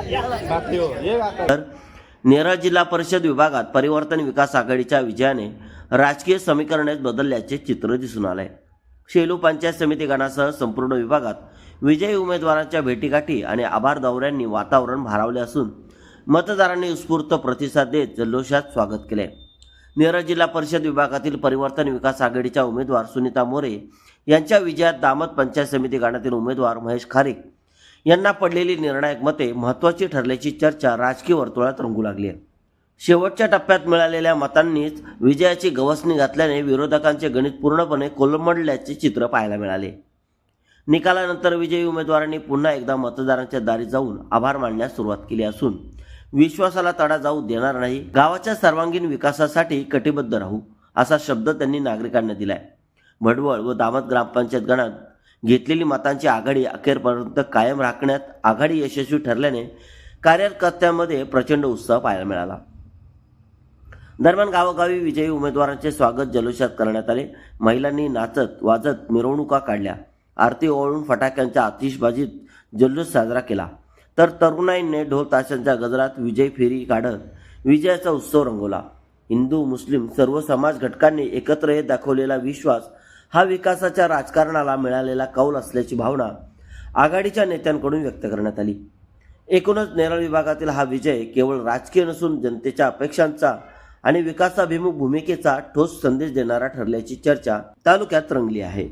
तर नेरळ जिल्हा परिषद विभागात परिवर्तन विकास आघाडीच्या विजयाने राजकीय समीकरणेच बदलल्याचे चित्र दिसून आले. शेलू पंचायत समिती गणासह संपूर्ण विभागात विजयी उमेदवारांच्या भेटीगाठी आणि आभार दौऱ्यांनी वातावरण भारावले असून मतदारांनी उत्स्फूर्त प्रतिसाद देत जल्लोषात स्वागत केले. नेरळ जिल्हा परिषद विभागातील परिवर्तन विकास आघाडीच्या उमेदवार सुनीता मोरे यांच्या विजयात दामत पंचायत समिती गणातील उमेदवार महेश खारीक यांना पडलेली निर्णायक मते महत्त्वाची ठरल्याची चर्चा राजकीय वर्तुळात रंगू लागली आहे. शेवटच्या टप्प्यात मिळालेल्या मतांनीच विजयाची गवसणी घातल्याने विरोधकांचे गणित पूर्णपणे कोलमडल्याचे चित्र पाहायला मिळाले. निकालानंतर विजयी उमेदवारांनी पुन्हा एकदा मतदारांच्या दारी जाऊन आभार मानण्यास सुरुवात केली असून विश्वासाला तडा जाऊ देणार नाही, गावाच्या सर्वांगीण विकासासाठी कटिबद्ध राहू असा शब्द त्यांनी नागरिकांना दिलाय. भडवळ व दामत ग्रामपंचायत गणात घेतलेली मतांची आघाडी अखेरपर्यंत कायम राखण्यात आघाडी यशस्वी ठरल्याने कार्यकर्त्यांमध्ये प्रचंड उत्साह पाहायला मिळाला. दरम्यान गावोगावी विजयी उमेदवारांचे स्वागत जल्लोषात करण्यात आले. महिलांनी नाचत वाजत मिरवणुका काढल्या, आरती ओवाळून फटाक्यांच्या आतिषबाजीत जल्लोष साजरा केला, तर तरुणाईंनी ढोल ताशांच्या गजरात विजय फेरी काढत विजयाचा उत्सव रंगवला. हिंदू मुस्लिम सर्व समाज घटकांनी एकत्र येत दाखवलेला विश्वास हा विकासाच्या राजकारणाला मिळालेला कौल असल्याची भावना आघाडीच्या नेत्यांकडून व्यक्त करण्यात आली. एकूणच नेरळ विभागातील हा विजय केवळ राजकीय नसून जनतेच्या अपेक्षांचा आणि विकासाभिमुख भूमिकेचा ठोस संदेश देणारा ठरल्याची चर्चा तालुक्यात रंगली आहे.